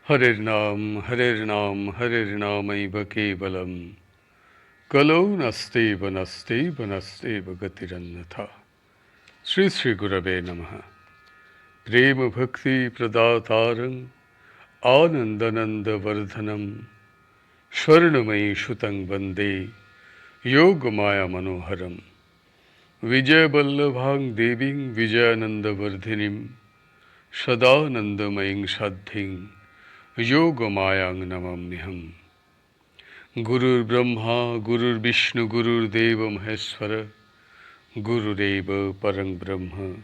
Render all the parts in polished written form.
हरिर्नाम हरिर्नामैव केवलम् कलौ नस्तेव नस्तेव नस्तेव गतिरन्यथा। श्री श्री गुरवे नमः। प्रेम भक्ति प्रदातारं आनंदनंदवर्धनम स्वर्णमयी शुतं वंदे योगमाया मनोहरम विजयवल्लभां देवीं विजयानंदवर्धिनीं सदानंदमयीं शाद्धिं योगमायां नमाम्यहम्। गुरुर्ब्रह्मा गुरुर्विष्णु गुरुर्देव महेश्वर गुरुरेव परं ब्रह्म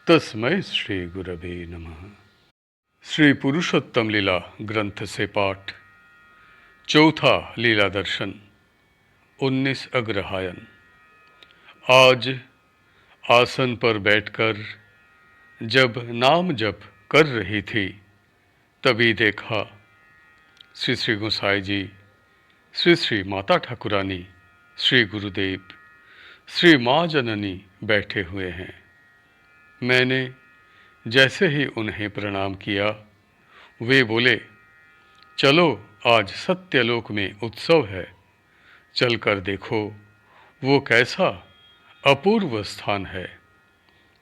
तस्मै श्री गुरवे नमः। श्री पुरुषोत्तम लीला ग्रंथ से पाठ। चौथा लीला दर्शन 19 अग्रहायण। आज आसन पर बैठकर जब नाम जप कर रही थी तभी देखा श्री श्री गोसाई जी, श्री श्री माता ठाकुरानी, श्री गुरुदेव, श्री माँ जननी बैठे हुए हैं। मैंने जैसे ही उन्हें प्रणाम किया वे बोले, चलो आज सत्यलोक में उत्सव है, चलकर देखो वो कैसा अपूर्व स्थान है।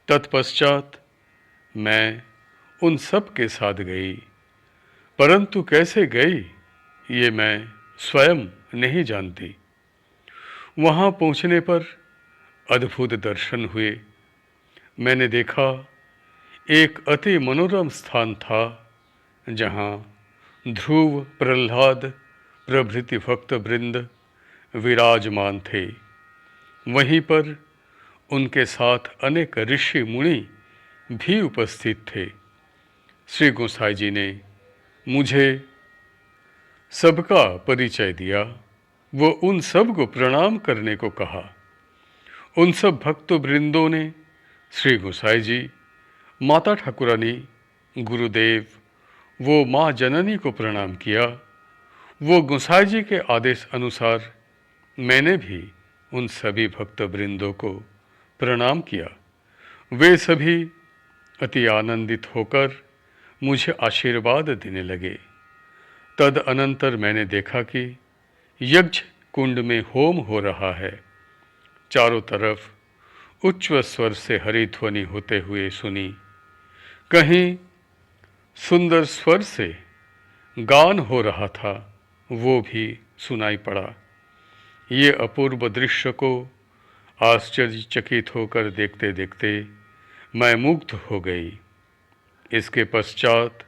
तत्पश्चात मैं उन सब के साथ गई, परंतु कैसे गई ये मैं स्वयं नहीं जानती। वहाँ पहुँचने पर अद्भुत दर्शन हुए। मैंने देखा एक अति मनोरम स्थान था जहाँ ध्रुव, प्रहलाद प्रभृति भक्त वृंद विराजमान थे। वहीं पर उनके साथ अनेक ऋषि मुनि भी उपस्थित थे। श्री गोसाई जी ने मुझे सबका परिचय दिया। वो उन सब को प्रणाम करने को कहा। उन सब भक्त वृंदों ने श्री गोसाई जी, माता ठाकुरानी, गुरुदेव, वो माँ जननी को प्रणाम किया। वो गोसाई जी के आदेश अनुसार मैंने भी उन सभी भक्त वृंदों को प्रणाम किया। वे सभी अति आनंदित होकर मुझे आशीर्वाद देने लगे। तद अनंतर मैंने देखा कि यज्ञ कुंड में होम हो रहा है। चारों तरफ उच्च स्वर से हरिध्वनि होते हुए सुनी। कहीं सुंदर स्वर से गान हो रहा था, वो भी सुनाई पड़ा। ये अपूर्व दृश्य को आश्चर्यचकित होकर देखते देखते मैं मुग्ध हो गई। इसके पश्चात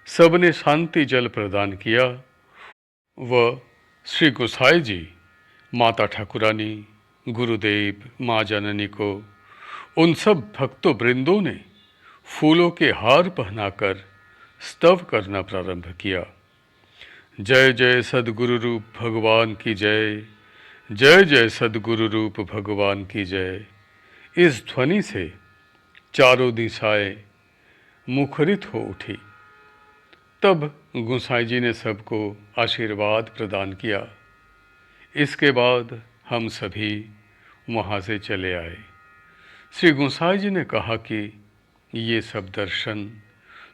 सबने शांति जल प्रदान किया। वह श्री गोसाई जी, माता ठाकुरानी, गुरुदेव, माँ जननी को उन सब भक्तों वृंदों ने फूलों के हार पहनाकर स्तव करना प्रारंभ किया। जय जय सद्गुरु रूप भगवान की जय, जय जय सद्गुरु रूप भगवान की जय। इस ध्वनि से चारों दिशाएं मुखरित हो उठी। तब गोसाई जी ने सबको आशीर्वाद प्रदान किया। इसके बाद हम सभी वहाँ से चले आए। श्री गोसाई जी ने कहा कि ये सब दर्शन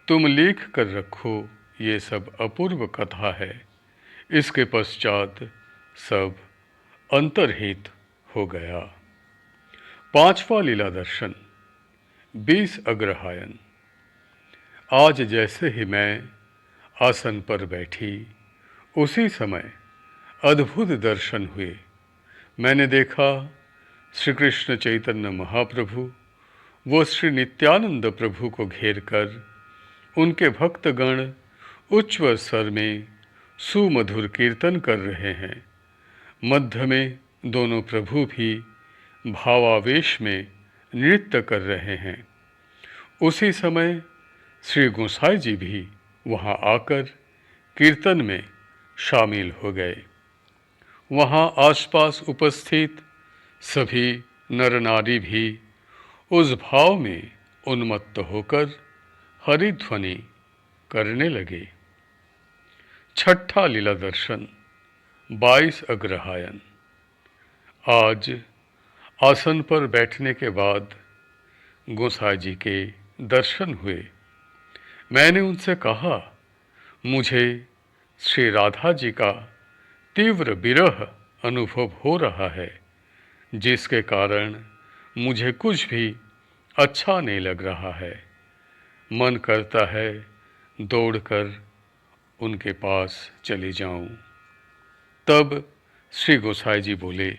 तुम लिख कर रखो, ये सब अपूर्व कथा है। इसके पश्चात सब अंतर्हित हो गया। पांचवा लीला दर्शन 20 अग्रहायण। आज जैसे ही मैं आसन पर बैठी उसी समय अद्भुत दर्शन हुए। मैंने देखा श्री कृष्ण चैतन्य महाप्रभु वो श्री नित्यानंद प्रभु को घेर कर उनके भक्तगण उच्च स्वर में सुमधुर कीर्तन कर रहे हैं। मध्य में दोनों प्रभु भी भावावेश में नृत्य कर रहे हैं। उसी समय श्री गोसाई जी भी वहाँ आकर कीर्तन में शामिल हो गए। वहाँ आसपास उपस्थित सभी नर नारी भी उस भाव में उन्मत्त होकर हरिध्वनि करने लगे। छठा लीला दर्शन 22 अग्रहायण। आज आसन पर बैठने के बाद गोसाई जी के दर्शन हुए। मैंने उनसे कहा, मुझे श्री राधा जी का तीव्र विरह अनुभव हो रहा है, जिसके कारण मुझे कुछ भी अच्छा नहीं लग रहा है। मन करता है दौड़कर उनके पास चली जाऊं। तब श्री गोसाई जी बोले,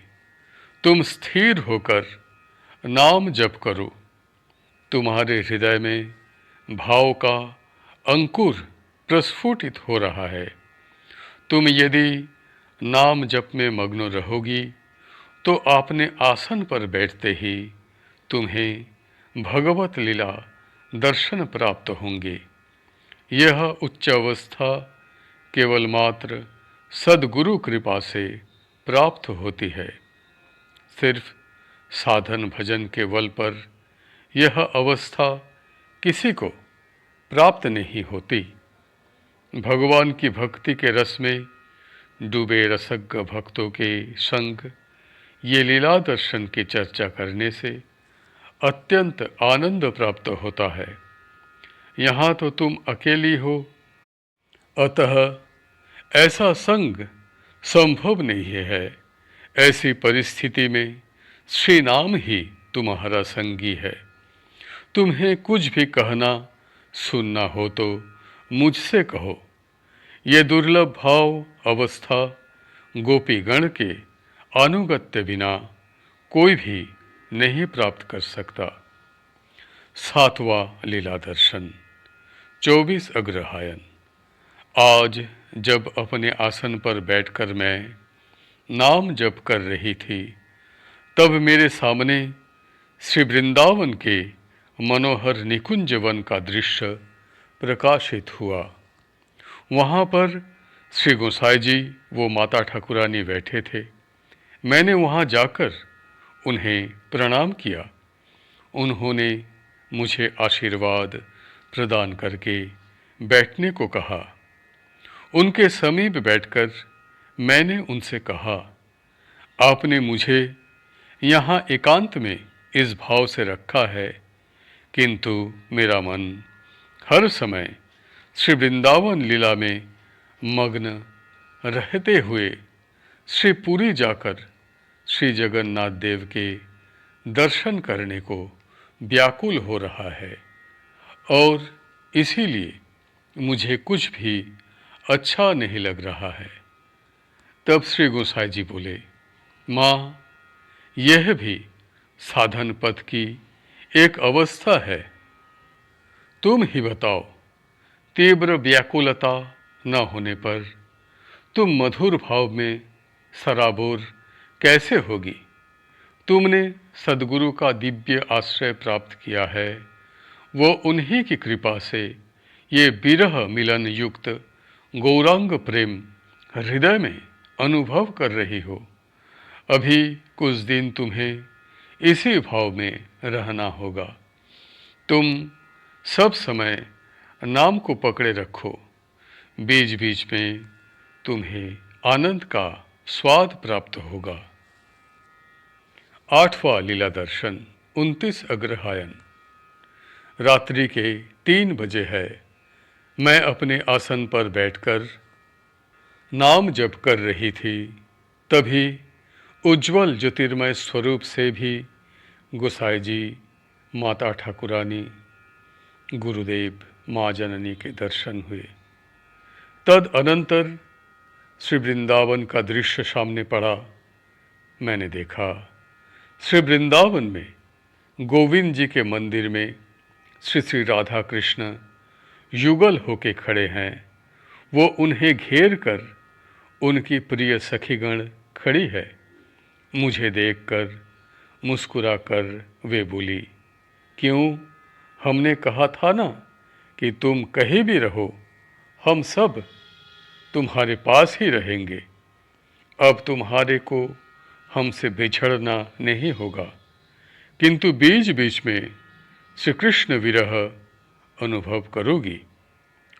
तुम स्थिर होकर नाम जप करो। तुम्हारे हृदय में भाव का अंकुर प्रस्फुटित हो रहा है। तुम यदि नाम जप में मग्न रहोगी तो अपने आसन पर बैठते ही तुम्हें भगवत लीला दर्शन प्राप्त होंगे। यह उच्च अवस्था केवल मात्र सद्गुरु कृपा से प्राप्त होती है। सिर्फ साधन भजन के बल पर यह अवस्था किसी को प्राप्त नहीं होती। भगवान की भक्ति के रस में डूबे रसज्ञ भक्तों के संग ये लीला दर्शन की चर्चा करने से अत्यंत आनंद प्राप्त होता है। यहाँ तो तुम अकेली हो, अतः ऐसा संग संभव नहीं है। ऐसी परिस्थिति में श्री नाम ही तुम्हारा संगी है। तुम्हें कुछ भी कहना सुनना हो तो मुझसे कहो। ये दुर्लभ भाव अवस्था गोपीगण के अनुगत्य बिना कोई भी नहीं प्राप्त कर सकता। 7वां लीला दर्शन 24 अग्रहायन। आज जब अपने आसन पर बैठकर मैं नाम जप कर रही थी, तब मेरे सामने श्री वृंदावन के मनोहर निकुंज वन का दृश्य प्रकाशित हुआ। वहाँ पर श्री गोसाई जी वो माता ठाकुरानी बैठे थे। मैंने वहाँ जाकर उन्हें प्रणाम किया। उन्होंने मुझे आशीर्वाद प्रदान करके बैठने को कहा। उनके समीप बैठकर मैंने उनसे कहा, आपने मुझे यहाँ एकांत में इस भाव से रखा है, किंतु मेरा मन हर समय श्री वृंदावन लीला में मग्न रहते हुए श्री पुरी जाकर श्री जगन्नाथ देव के दर्शन करने को व्याकुल हो रहा है, और इसीलिए मुझे कुछ भी अच्छा नहीं लग रहा है। तब श्री गोसाई जी बोले, माँ, यह भी साधन पथ की एक अवस्था है। तुम ही बताओ, तीव्र व्याकुलता न होने पर तुम मधुर भाव में सराबोर कैसे होगी? तुमने सद्गुरु का दिव्य आश्रय प्राप्त किया है, वो उन्हीं की कृपा से ये विरह मिलन युक्त गौरांग प्रेम हृदय में अनुभव कर रही हो। अभी कुछ दिन तुम्हें इसी भाव में रहना होगा। तुम सब समय नाम को पकड़े रखो। बीच बीच में तुम्हें आनंद का स्वाद प्राप्त होगा। 8वां लीला दर्शन 29 अग्रहायन। रात्रि के 3 बजे है। मैं अपने आसन पर बैठकर नाम जप कर रही थी, तभी उज्जवल ज्योतिर्मय स्वरूप से भी गोसाई जी, माता ठाकुरानी, गुरुदेव, माँ जननी के दर्शन हुए। तद अनंतर श्री वृंदावन का दृश्य सामने पड़ा। मैंने देखा श्री वृंदावन में गोविंद जी के मंदिर में श्री श्री राधा कृष्ण युगल होके खड़े हैं। वो उन्हें घेर कर उनकी प्रिय सखीगण खड़ी है। मुझे देखकर मुस्कुराकर वे बोली, क्यों, हमने कहा था ना कि तुम कहीं भी रहो, हम सब तुम्हारे पास ही रहेंगे। अब तुम्हारे को हमसे बिछड़ना नहीं होगा, किंतु बीच बीच में श्री कृष्ण विरह अनुभव करोगी।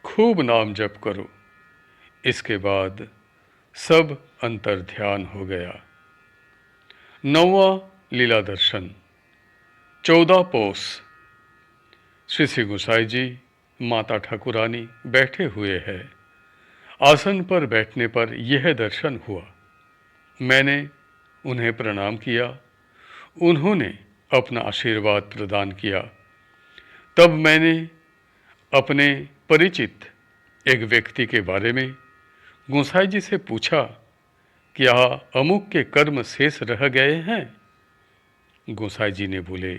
खूब नाम जप करो। इसके बाद सब अंतर ध्यान हो गया। 9वां लीला दर्शन 14 पौष। श्री श्री गोसाई जी, माता ठाकुरानी बैठे हुए हैं। आसन पर बैठने पर यह दर्शन हुआ। मैंने उन्हें प्रणाम किया। उन्होंने अपना आशीर्वाद प्रदान किया। तब मैंने अपने परिचित एक व्यक्ति के बारे में गोसाई जी से पूछा, क्या अमुक के कर्म शेष रह गए हैं? गोसाई जी ने बोले,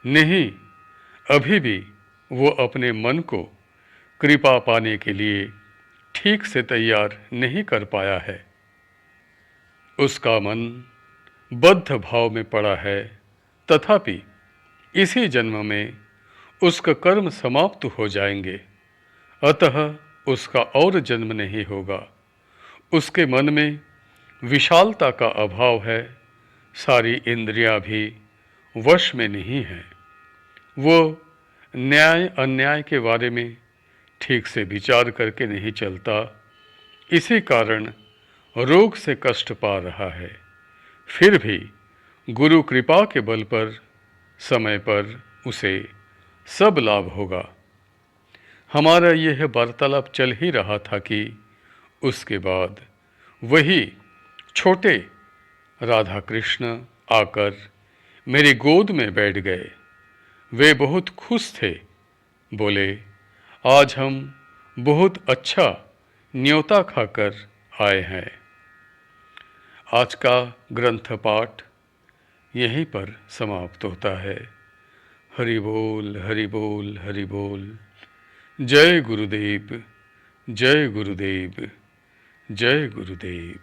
नहीं, अभी भी वो अपने मन को कृपा पाने के लिए ठीक से तैयार नहीं कर पाया है। उसका मन बद्ध भाव में पड़ा है, तथापि इसी जन्म में उसका कर्म समाप्त हो जाएंगे, अतः उसका और जन्म नहीं होगा। उसके मन में विशालता का अभाव है, सारी इंद्रियां भी वश में नहीं हैं। वो न्याय अन्याय के बारे में ठीक से विचार करके नहीं चलता, इसी कारण रोग से कष्ट पा रहा है। फिर भी गुरु कृपा के बल पर समय पर उसे सब लाभ होगा। हमारा यह वार्तालाप चल ही रहा था कि उसके बाद वही छोटे राधा कृष्ण आकर मेरी गोद में बैठ गए। वे बहुत खुश थे। बोले, आज हम बहुत अच्छा न्योता खाकर आए हैं। आज का ग्रंथ पाठ यहीं पर समाप्त होता है। हरि बोल, हरि बोल, हरि बोल। जय गुरुदेव, जय गुरुदेव, जय गुरुदेव।